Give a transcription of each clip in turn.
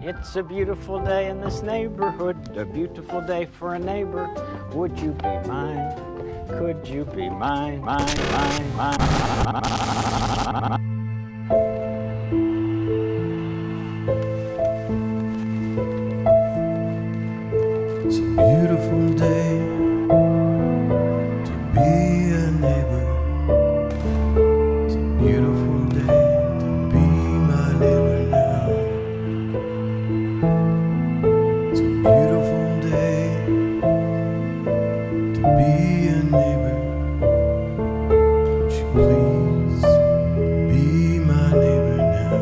It's a beautiful day in this neighborhood, a beautiful day for a neighbor. Would you be mine? Could you be mine? Mine. It's a beautiful day to be a neighbor. It's a beautiful day to be my neighbor now. It's a beautiful day to be a neighbor. Would you please be my neighbor now?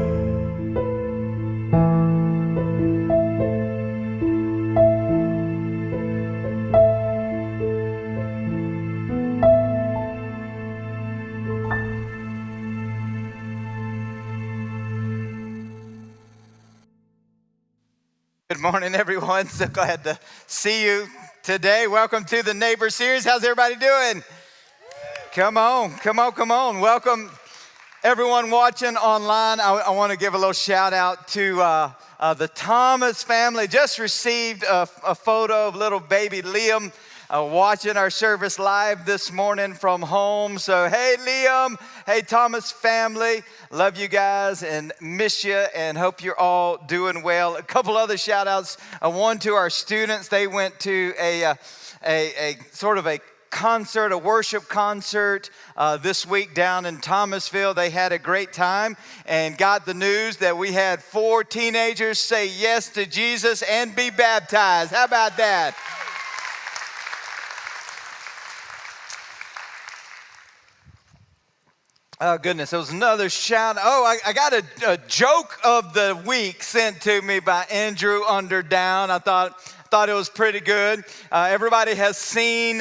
Good morning, everyone. So glad to see you today. Welcome to the Neighbor Series. How's everybody doing? Come on. Welcome, everyone watching online. I want to give a little shout out to the Thomas family. Just received a photo of little baby Liam watching our service live this morning from home. So, hey, Liam. Hey, Thomas family. Love you guys and miss you and hope you're all doing well. A couple other shout outs. One to our students. They went to a sort of a concert, a worship concert this week down in Thomasville. They had a great time and got the news that we had 4 teenagers say yes to Jesus and be baptized. How about that? Oh, goodness, there was another shout. Oh, I got a joke of the week sent to me by Andrew Underdown. I thought it was pretty good. Everybody has seen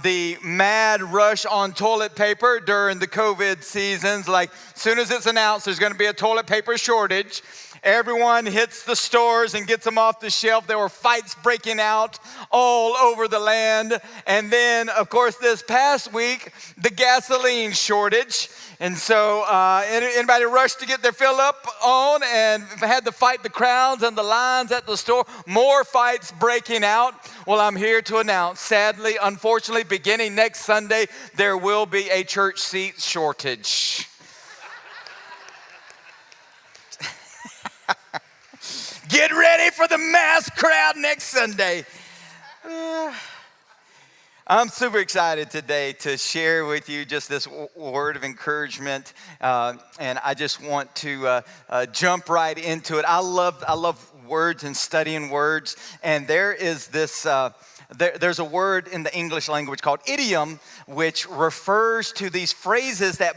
the mad rush on toilet paper during the COVID seasons. Like, as soon as it's announced there's going to be a toilet paper shortage, everyone hits the stores and gets them off the shelf. There were fights breaking out all over the land. And then, of course, this past week, the gasoline shortage. And so anybody rushed to get their fill up on and had to fight the crowds and the lines at the store. More fights breaking out. Well, I'm here to announce, sadly, unfortunately, beginning next Sunday, there will be a church seat shortage. Get ready for the mass crowd next Sunday. I'm super excited today to share with you just this word of encouragement, and I just want to jump right into it. I love words and studying words, and there is this. There's a word in the English language called idiom, which refers to these phrases that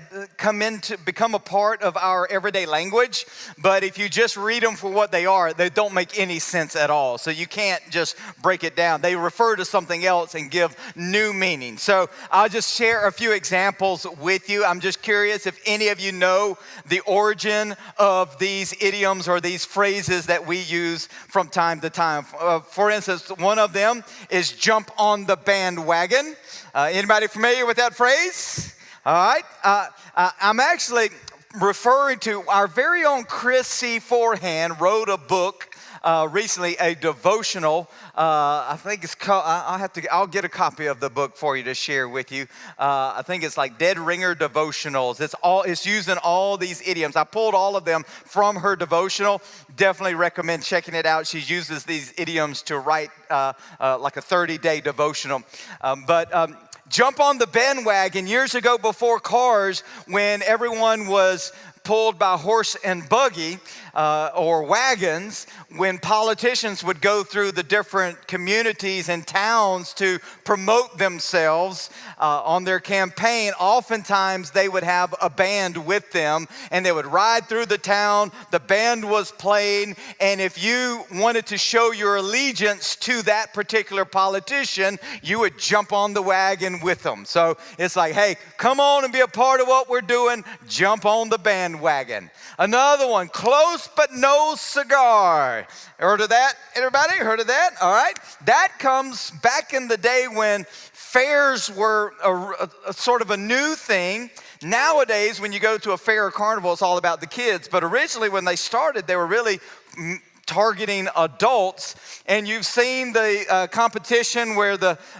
become a part of our everyday language. But if you just read them for what they are, they don't make any sense at all. So you can't just break it down. They refer to something else and give new meaning. So I'll just share a few examples with you. I'm just curious if any of you know the origin of these idioms or these phrases that we use from time to time. For instance, one of them is jump on the bandwagon. Anybody familiar with that phrase? All right. I'm actually referring to our very own Chris C. Forehand wrote a book recently, a devotional. I think it's called. I'll get a copy of the book for you to share with you. I think it's like Dead Ringer Devotionals. It's using all these idioms. I pulled all of them from her devotional. Definitely recommend checking it out. She uses these idioms to write like a 30-day devotional. Jump on the bandwagon. Years ago, before cars, when everyone was pulled by horse and buggy or wagons, when politicians would go through the different communities and towns to promote themselves on their campaign, oftentimes they would have a band with them and they would ride through the town. The band was playing, and if you wanted to show your allegiance to that particular politician, you would jump on the wagon with them. So it's like, hey, come on and be a part of what we're doing. Jump on the bandwagon. Another one, close but no cigar. Heard of that? Everybody heard of that? All right. That comes back in the day when fairs were a sort of a new thing. Nowadays, when you go to a fair or carnival, it's all about the kids. But originally, when they started, they were really targeting adults, and you've seen the competition where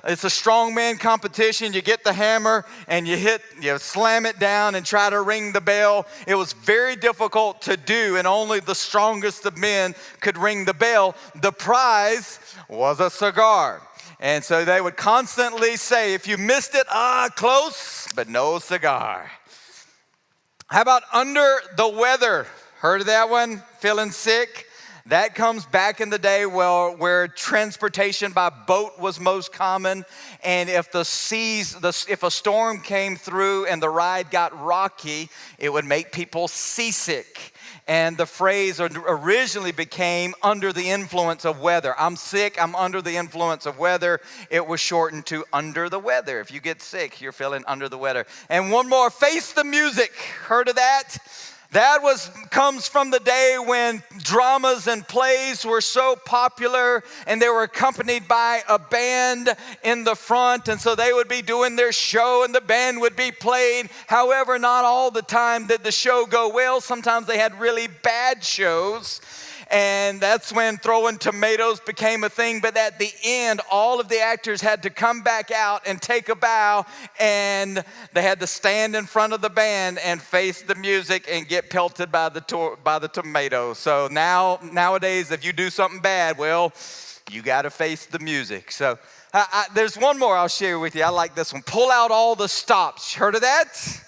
it's a strongman competition. You get the hammer and you slam it down and try to ring the bell. It was very difficult to do, and only the strongest of men could ring the bell. The prize was a cigar. And so they would constantly say, if you missed it, close, but no cigar. How about under the weather? Heard of that one? Feeling sick? That comes back in the day where transportation by boat was most common. And if if a storm came through and the ride got rocky, it would make people seasick. And the phrase originally became under the influence of weather. I'm sick, I'm under the influence of weather. It was shortened to under the weather. If you get sick, you're feeling under the weather. And one more, face the music. Heard of that? That comes from the day when dramas and plays were so popular and they were accompanied by a band in the front. And so they would be doing their show and the band would be played. However, not all the time did the show go well. Sometimes they had really bad shows. And that's when throwing tomatoes became a thing. But at the end, all of the actors had to come back out and take a bow. And they had to stand in front of the band and face the music and get pelted by the tomatoes. So nowadays, if you do something bad, well, you got to face the music. So there's one more I'll share with you. I like this one. Pull out all the stops. Heard of that?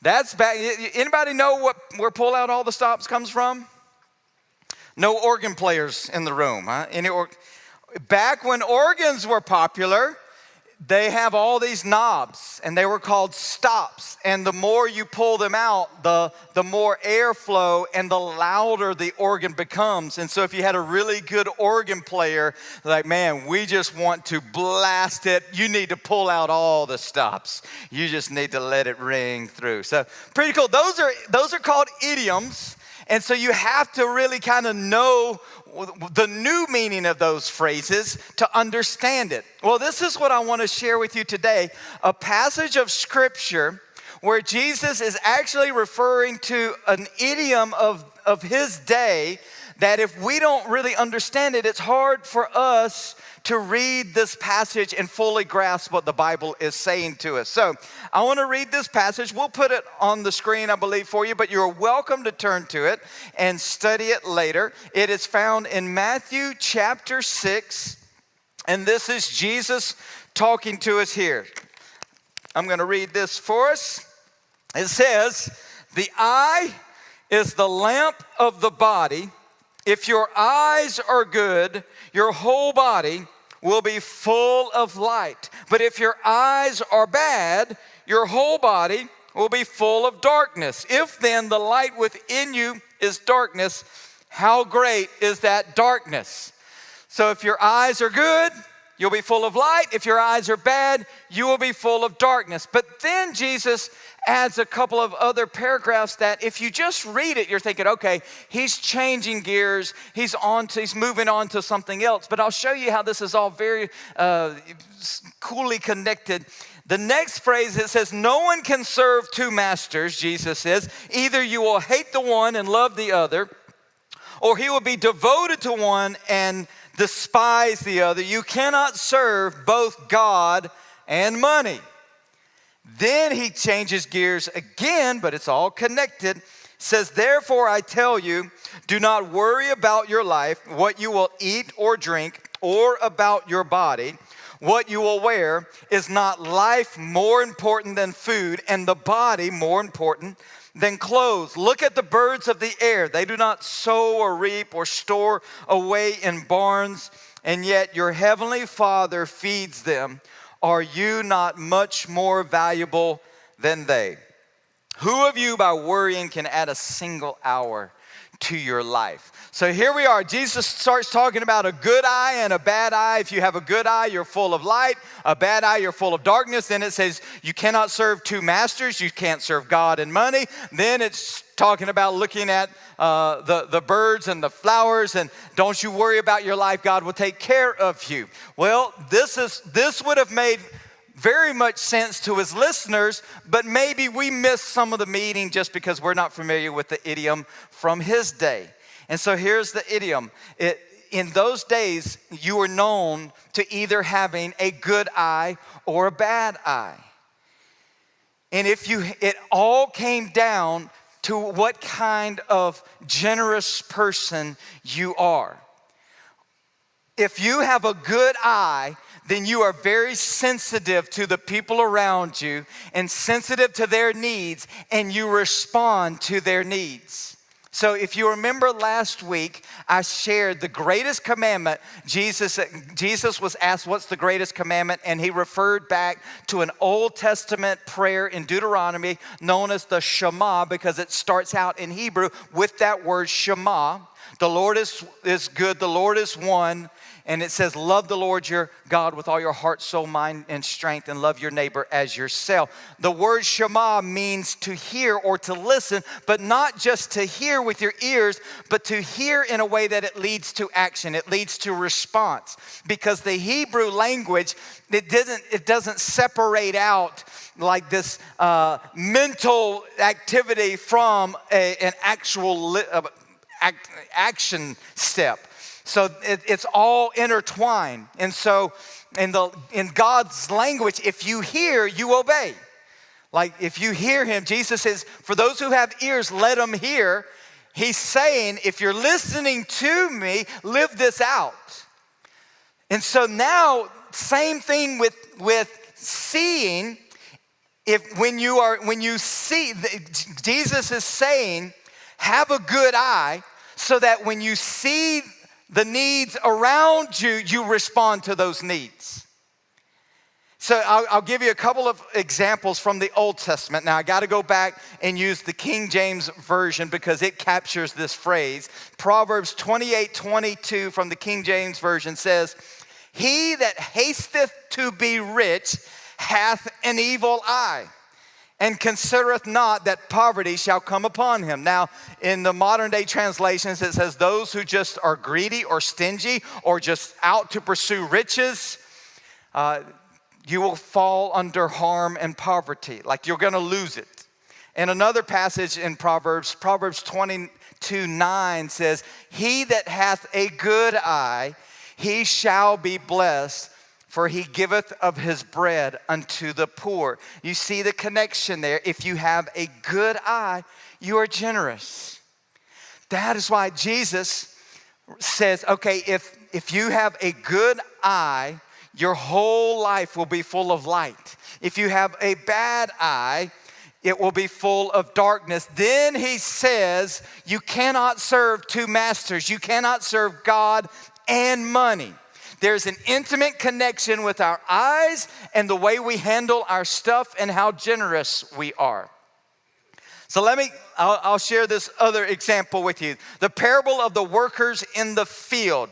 That's back. Anybody know where pull out all the stops comes from? No organ players in the room, huh? Back when organs were popular, they have all these knobs, and they were called stops. And the more you pull them out, the more airflow and the louder the organ becomes. And so if you had a really good organ player, like, man, we just want to blast it, you need to pull out all the stops. You just need to let it ring through. So pretty cool. Those are called idioms. And so you have to really kind of know the new meaning of those phrases to understand it. Well, this is what I want to share with you today, a passage of scripture where Jesus is actually referring to an idiom of his day that if we don't really understand it, it's hard for us to read this passage and fully grasp what the Bible is saying to us. So I want to read this passage. We'll put it on the screen, I believe, for you, but you're welcome to turn to it and study it later. It is found in Matthew chapter 6, and this is Jesus talking to us here. I'm going to read this for us. It says, "The eye is the lamp of the body. If your eyes are good, your whole body will be full of light. But if your eyes are bad, your whole body will be full of darkness. If then the light within you is darkness, how great is that darkness?" So if your eyes are good, you'll be full of light. If your eyes are bad, you will be full of darkness. But then Jesus adds a couple of other paragraphs that if you just read it, you're thinking, okay, he's changing gears. He's moving on to something else. But I'll show you how this is all very coolly connected. The next phrase, it says, "No one can serve two masters," Jesus says. "Either you will hate the one and love the other, or he will be devoted to one and despise the other. You cannot serve both God and money." Then he changes gears again, but it's all connected. Says, "Therefore I tell you, do not worry about your life, what you will eat or drink, or about your body, what you will wear. Is not life more important than food, and the body more important than clothes? Look at the birds of the air. They do not sow or reap or store away in barns, and yet your heavenly Father feeds them. Are you not much more valuable than they? Who of you by worrying can add a single hour to your life?" So here we are. Jesus starts talking about a good eye and a bad eye. If you have a good eye, you're full of light. A bad eye, you're full of darkness. Then it says you cannot serve two masters. You can't serve God and money. Then it's talking about looking at the birds and the flowers, and don't you worry about your life. God will take care of you. Well, this would have made very much sense to his listeners, but maybe we missed some of the meaning just because we're not familiar with the idiom from his day. And so here's the idiom. In those days, you were known to either having a good eye or a bad eye. And it all came down to what kind of generous person you are. If you have a good eye, then you are very sensitive to the people around you and sensitive to their needs, and you respond to their needs. So if you remember last week, I shared the greatest commandment. Jesus was asked, what's the greatest commandment? And he referred back to an Old Testament prayer in Deuteronomy known as the Shema, because it starts out in Hebrew with that word Shema. The Lord is good, the Lord is one. And it says, love the Lord your God with all your heart, soul, mind, and strength, and love your neighbor as yourself. The word Shema means to hear or to listen, but not just to hear with your ears, but to hear in a way that it leads to action. It leads to response. Because the Hebrew language, it doesn't separate out like this mental activity from an actual action step. So it's all intertwined. And so in God's language, if you hear, you obey. Like if you hear him, Jesus says, for those who have ears, let them hear. He's saying, if you're listening to me, live this out. And so now, same thing with seeing. When you see, Jesus is saying, have a good eye so that when you see the needs around you, you respond to those needs. So I'll give you a couple of examples from the Old Testament. Now I got to go back and use the King James Version because it captures this phrase. Proverbs 28:22 from the King James Version says, he that hasteth to be rich hath an evil eye, and considereth not that poverty shall come upon him. Now, in the modern day translations, it says those who just are greedy or stingy or just out to pursue riches, you will fall under harm and poverty. Like you're gonna lose it. And another passage in Proverbs 22:9 says, he that hath a good eye, he shall be blessed, for he giveth of his bread unto the poor. You see the connection there. If you have a good eye, you are generous. That is why Jesus says, okay, if you have a good eye, your whole life will be full of light. If you have a bad eye, it will be full of darkness. Then he says, you cannot serve two masters. You cannot serve God and money. There's an intimate connection with our eyes and the way we handle our stuff and how generous we are. So I'll share this other example with you. The parable of the workers in the field.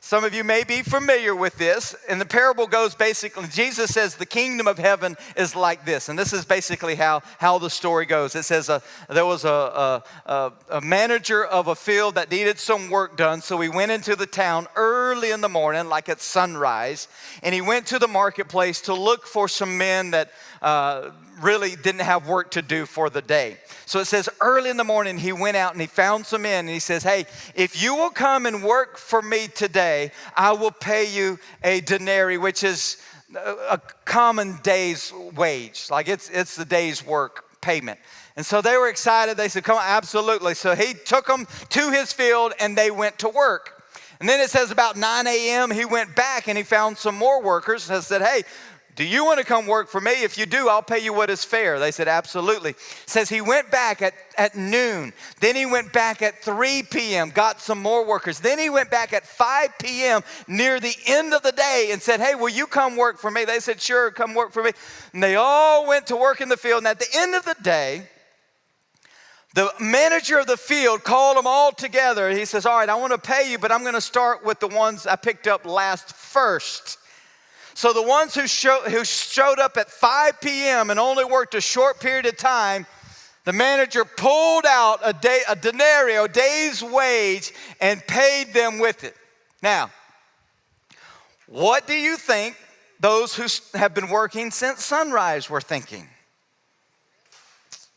Some of you may be familiar with this. And the parable goes basically, Jesus says the kingdom of heaven is like this. And this is basically how the story goes. It says there was a manager of a field that needed some work done. So he went into the town early in the morning, like at sunrise. And he went to the marketplace to look for some men that really didn't have work to do for the day. So it says early in the morning he went out and he found some men and he says, hey, if you will come and work for me today, I will pay you a denarii, which is a common day's wage. Like it's the day's work payment. And so they were excited. They said, come on, absolutely. So he took them to his field and they went to work. And then it says about 9 a.m. he went back and he found some more workers and said, hey, do you want to come work for me? If you do, I'll pay you what is fair. They said, absolutely. Says he went back at noon. Then he went back at 3 p.m., got some more workers. Then he went back at 5 p.m. near the end of the day and said, hey, will you come work for me? They said, sure, come work for me. And they all went to work in the field. And at the end of the day, the manager of the field called them all together. He says, all right, I want to pay you, but I'm going to start with the ones I picked up last first. So the ones who showed up at 5 p.m. and only worked a short period of time, the manager pulled out a denarii, a day's wage, and paid them with it. Now, what do you think those who have been working since sunrise were thinking?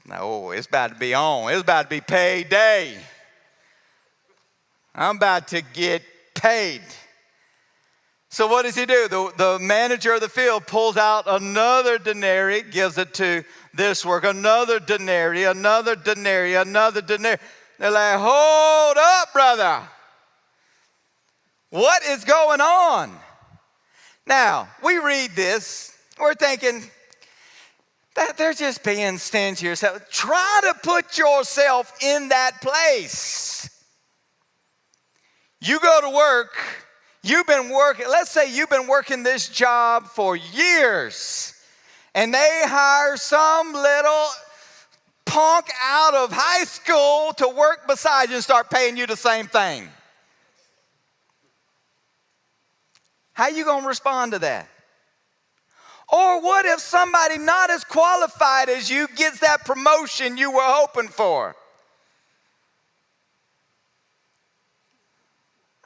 No, it's about to be on. It's about to be payday. I'm about to get paid. So what does he do? The manager of the field pulls out another denarii, gives it to this worker, another denarii, another denarii, another denarii. They're like, hold up, brother. What is going on? Now, we read this, we're thinking that they're just being stingy. Try to put yourself in that place. You go to work, you've been working, let's say you've been working this job for years, and they hire some little punk out of high school to work beside you and start paying you the same thing. How you going to respond to that? Or what if somebody not as qualified as you gets that promotion you were hoping for?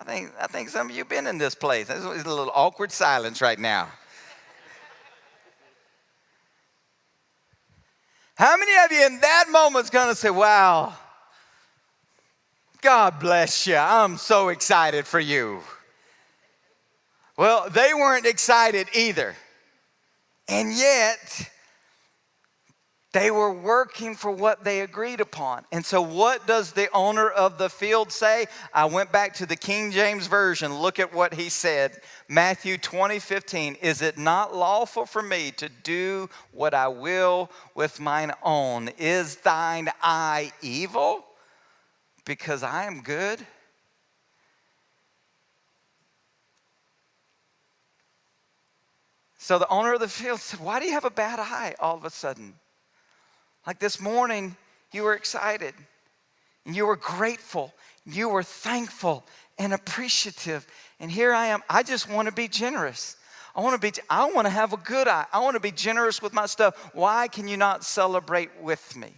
I think some of you have been in this place. There's a little awkward silence right now. How many of you in that moment is going to say, wow, God bless you. I'm so excited for you. Well, they weren't excited either. And yet, they were working for what they agreed upon. And so what does the owner of the field say? I went back to the King James Version. Look at what he said. Matthew 20:15. Is it not lawful for me to do what I will with mine own? Is thine eye evil because I am good? So the owner of the field said, why do you have a bad eye all of a sudden? Like this morning, you were excited, and you were grateful, you were thankful and appreciative. And here I am, I just want to be generous. I want to have a good eye. I want to be generous with my stuff. Why can you not celebrate with me?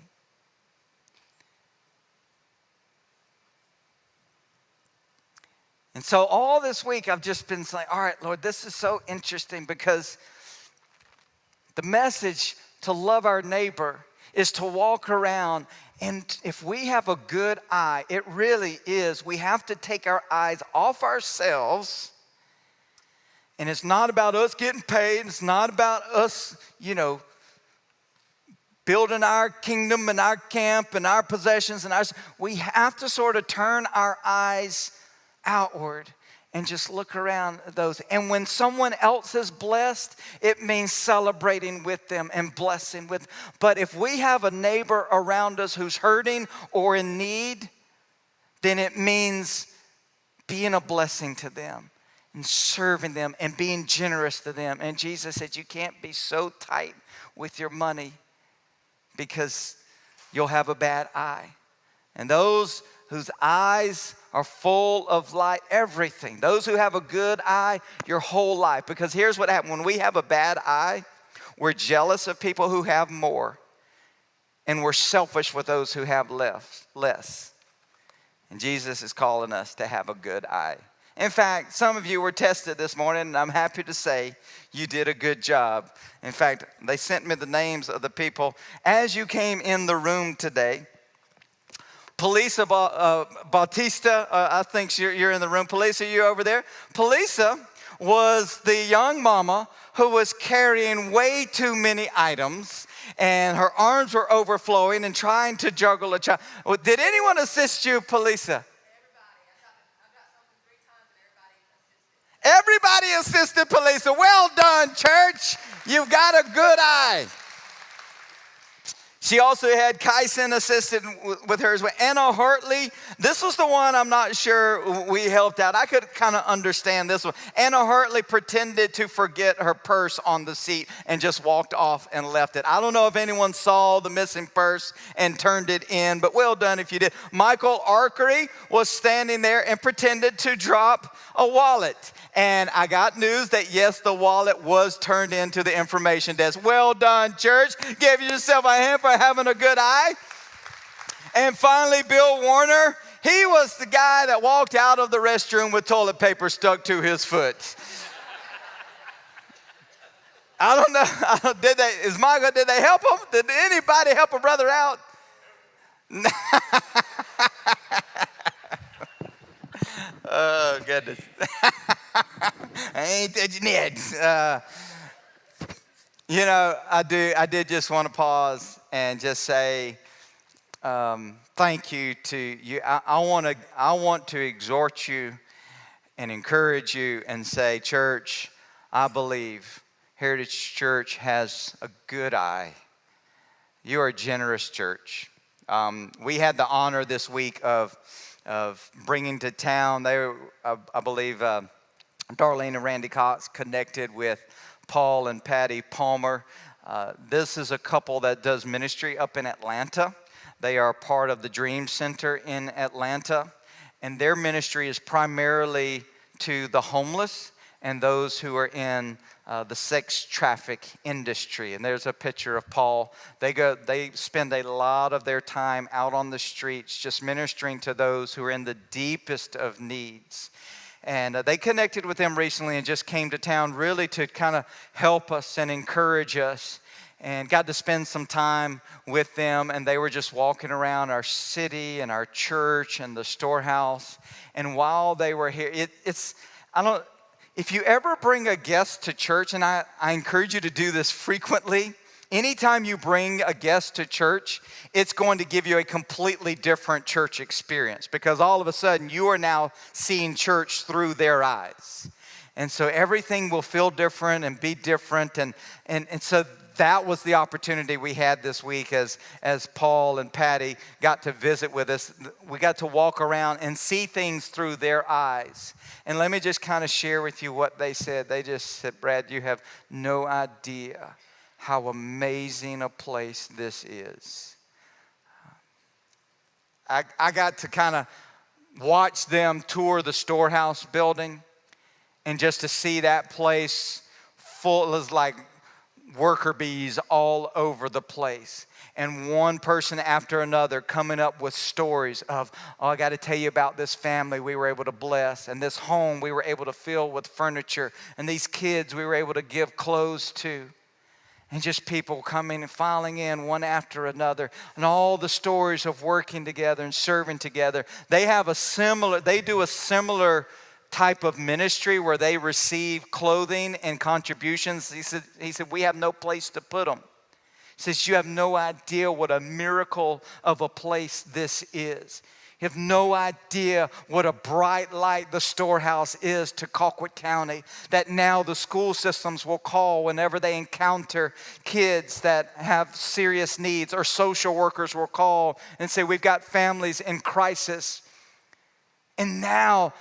And so all this week, I've just been saying, all right, Lord, this is so interesting because the message to love our neighbor is to walk around. And if we have a good eye, it really is, we have to take our eyes off ourselves. And it's not about us getting paid. It's not about us, building our kingdom and our camp and our possessions. We have to sort of turn our eyes outward and just look around at those. And when someone else is blessed, it means celebrating with them and blessing with. But if we have a neighbor around us who's hurting or in need, then it means being a blessing to them and serving them and being generous to them. And Jesus said, you can't be so tight with your money because you'll have a bad eye. And those whose eyes are full of light, everything. Those who have a good eye, your whole life. Because here's what happens. When we have a bad eye, we're jealous of people who have more. And we're selfish with those who have less. And Jesus is calling us to have a good eye. In fact, some of you were tested this morning, and I'm happy to say you did a good job. In fact, they sent me the names of the people. As you came in the room today, Polisa Bautista, I think you're in the room. Polisa, you over there? Polisa was the young mama who was carrying way too many items, and her arms were overflowing and trying to juggle a child. Did anyone assist you, Polisa? Everybody assisted Polisa. Well done, church. You've got a good eye. She also had Kyson assisted with her as well. Anna Hartley, this was the one I'm not sure we helped out. I could kind of understand this one. Anna Hartley pretended to forget her purse on the seat and just walked off and left it. I don't know if anyone saw the missing purse and turned it in, but well done if you did. Michael Arkery was standing there and pretended to drop a wallet. And I got news that, yes, the wallet was turned into the information desk. Well done, church. Give yourself a hand for having a good eye. And finally, Bill Warner. He was the guy that walked out of the restroom with toilet paper stuck to his foot. I don't know. Did they help him? Did anybody help a brother out? goodness. I ain't touching it. I did just want to pause and just say thank you to you. I want to exhort you and encourage you and say, church, I believe Heritage Church has a good eye. You are a generous church. We had the honor this week of bringing to town. I believe Darlene and Randy Cox connected with Paul and Patty Palmer. This is a couple that does ministry up in Atlanta. They are part of the Dream Center in Atlanta, and their ministry is primarily to the homeless and those who are in the sex traffic industry. And there's a picture of Paul. They spend a lot of their time out on the streets just ministering to those who are in the deepest of needs. And they connected with them recently and just came to town really to kind of help us and encourage us, and got to spend some time with them. And they were just walking around our city and our church and the storehouse. And while they were here, if you ever bring a guest to church, and I encourage you to do this frequently, anytime you bring a guest to church, it's going to give you a completely different church experience, because all of a sudden you are now seeing church through their eyes. And so everything will feel different and be different. And so that was the opportunity we had this week as Paul and Patty got to visit with us. We got to walk around and see things through their eyes. And let me just kind of share with you what they said. They just said, Brad, you have no idea how amazing a place this is. I got to kind of watch them tour the storehouse building, and just to see that place full, it was like worker bees all over the place. And one person after another coming up with stories of, I got to tell you about this family we were able to bless, and this home we were able to fill with furniture, and these kids we were able to give clothes to. And just people coming and filing in one after another, and all the stories of working together and serving together. They do a similar type of ministry where they receive clothing and contributions. He said, we have no place to put them. He says, you have no idea what a miracle of a place this is. You have no idea what a bright light the storehouse is to Colquitt County, that now the school systems will call whenever they encounter kids that have serious needs, or social workers will call and say, we've got families in crisis. And now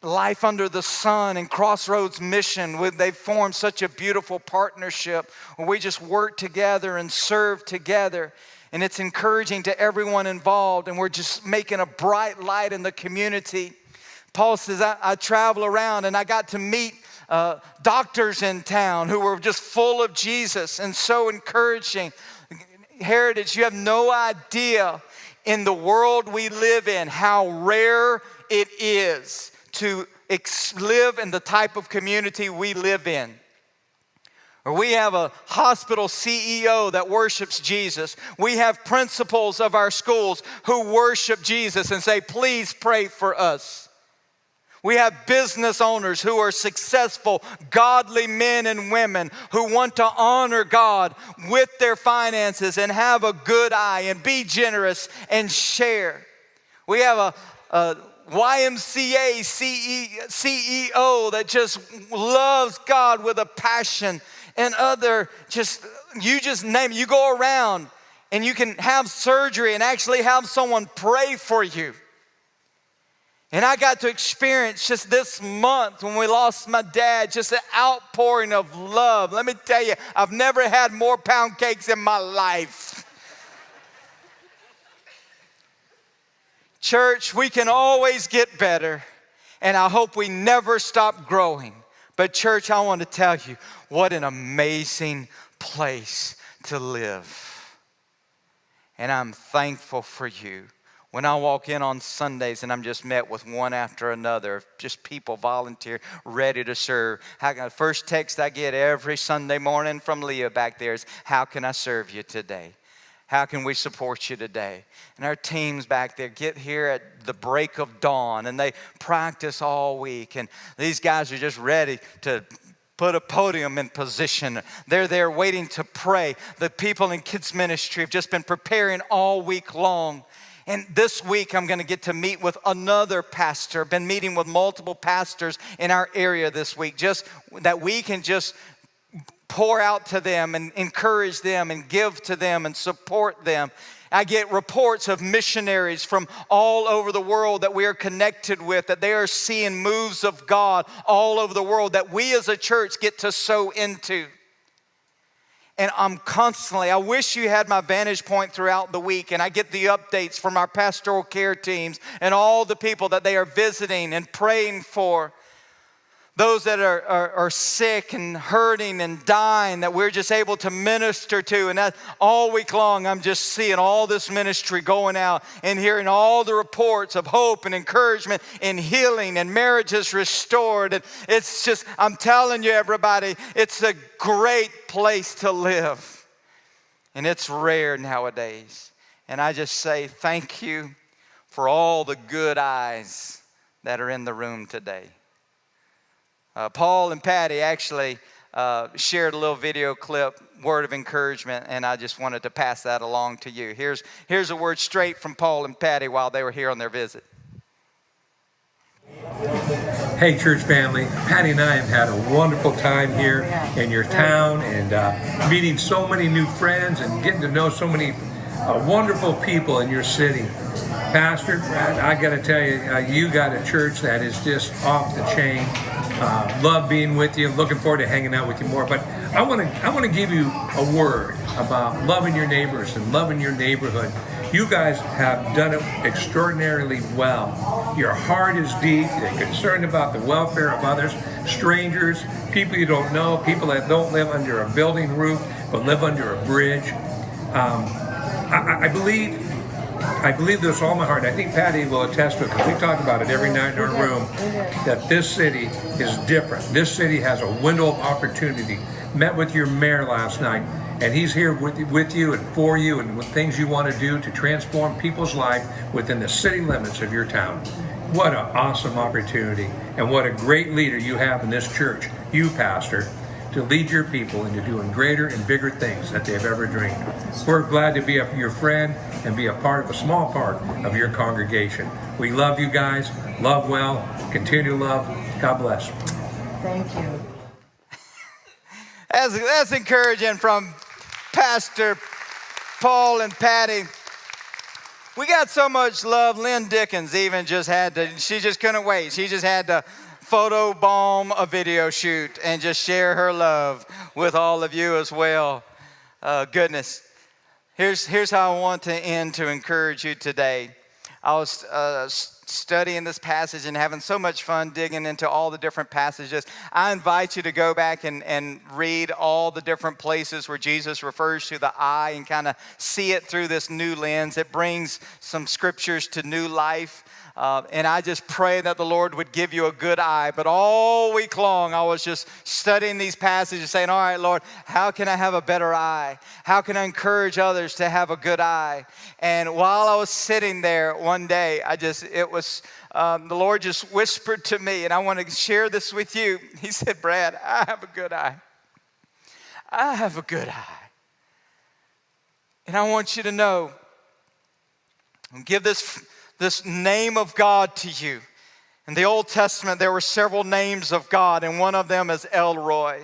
Life Under the Sun and Crossroads Mission, they've formed such a beautiful partnership where we just work together and serve together. And it's encouraging to everyone involved, and we're just making a bright light in the community. Paul says, I travel around and I got to meet doctors in town who were just full of Jesus and so encouraging. Heritage, you have no idea in the world we live in how rare it is to live in the type of community we live in. Or we have a hospital CEO that worships Jesus. We have principals of our schools who worship Jesus and say, please pray for us. We have business owners who are successful, godly men and women who want to honor God with their finances and have a good eye and be generous and share. We have a YMCA CEO that just loves God with a passion, and you just name it. You go around and you can have surgery and actually have someone pray for you. And I got to experience just this month when we lost my dad, just an outpouring of love. Let me tell you, I've never had more pound cakes in my life. Church, we can always get better, and I hope we never stop growing. But church, I want to tell you, what an amazing place to live. And I'm thankful for you. When I walk in on Sundays and I'm just met with one after another, just people volunteer, ready to serve. The first text I get every Sunday morning from Leah back there is, how can I serve you today? How can we support you today? And our teams back there get here at the break of dawn, and they practice all week. And these guys are just ready to put a podium in position. They're there waiting to pray. The people in kids ministry have just been preparing all week long. And this week, I'm going to get to meet with another pastor. Been meeting with multiple pastors in our area this week, just that we can just pour out to them and encourage them and give to them and support them. I get reports of missionaries from all over the world that we are connected with, that they are seeing moves of God all over the world that we as a church get to sow into. And I wish you had my vantage point throughout the week, and I get the updates from our pastoral care teams and all the people that they are visiting and praying for. Those that are sick and hurting and dying that we're just able to minister to. And that all week long, I'm just seeing all this ministry going out and hearing all the reports of hope and encouragement and healing and marriages restored. And it's just, I'm telling you, everybody, it's a great place to live. And it's rare nowadays. And I just say thank you for all the good eyes that are in the room today. Paul and Patty actually shared a little video clip, word of encouragement, and I just wanted to pass that along to you. Here's a word straight from Paul and Patty while they were here on their visit. Hey, church family. Patty and I have had a wonderful time here in your town and meeting so many new friends and getting to know so many wonderful people in your city. Pastor, I got to tell you, you got a church that is just off the chain. Love being with you. Looking forward to hanging out with you more. But I want to give you a word about loving your neighbors and loving your neighborhood. You guys have done it extraordinarily well. Your heart is deep. You're concerned about the welfare of others, strangers, people you don't know, people that don't live under a building roof but live under a bridge. I believe this with all my heart. I think Patty will attest to it because we talk about it every night in our room, that this city is different. This city has a window of opportunity. Met with your mayor last night, and he's here with you and for you and with things you want to do to transform people's life within the city limits of your town. What an awesome opportunity, and what a great leader you have in this church, you, Pastor, to lead your people into doing greater and bigger things that they've ever dreamed. We're glad to be your friend and be a small part of your congregation. We love you guys. Love well. Continue to love. God bless. Thank you. That's encouraging from Pastor Paul and Patty. We got so much love. Lynn Dickens even she just couldn't wait. She just had to photo bomb a video shoot and just share her love with all of you as well. Goodness. Here's how I want to end to encourage you today. I was studying this passage and having so much fun digging into all the different passages. I invite you to go back and read all the different places where Jesus refers to the eye and kind of see it through this new lens. It brings some scriptures to new life. And I just pray that the Lord would give you a good eye. But all week long, I was just studying these passages saying, all right, Lord, how can I have a better eye? How can I encourage others to have a good eye? And while I was sitting there one day, the Lord just whispered to me, and I want to share this with you. He said, Brad, I have a good eye. I have a good eye. And I want you to know, and give this name of God to you. In the Old Testament, there were several names of God, and one of them is El Roi,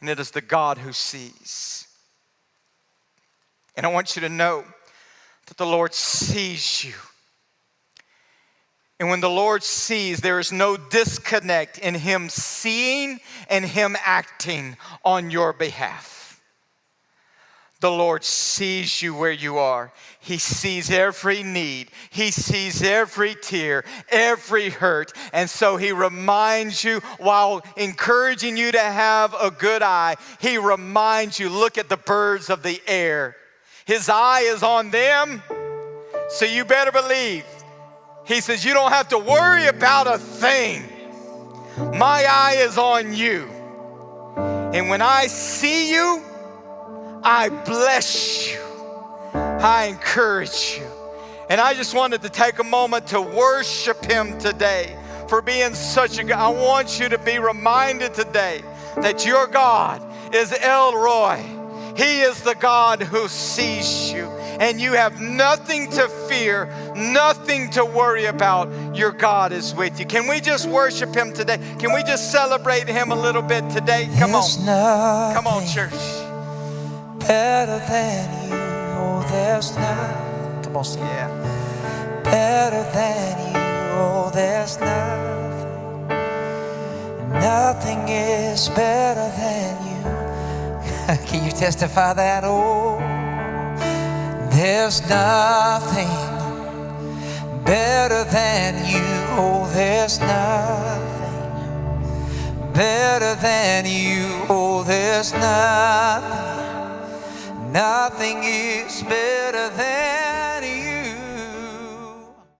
and it is the God who sees. And I want you to know that the Lord sees you. And when the Lord sees, there is no disconnect in Him seeing and Him acting on your behalf. The Lord sees you where you are. He sees every need. He sees every tear, every hurt. And so He reminds you, while encouraging you to have a good eye, He reminds you, look at the birds of the air. His eye is on them, so you better believe. He says, you don't have to worry about a thing. My eye is on you. And when I see you, I bless you. I encourage you. And I just wanted to take a moment to worship Him today for being such a God. I want you to be reminded today that your God is El Roy. He is the God who sees you. And you have nothing to fear, nothing to worry about. Your God is with you. Can we just worship Him today? Can we just celebrate Him a little bit today? Come on. Come on, church. Better than you. Oh, there's nothing. Come on, sing. Yeah. Better than you. Oh, there's nothing. Nothing is better than you. Can you testify that? Oh, there's nothing better than you. Oh, there's nothing better than you. Oh, there's nothing. Nothing is better than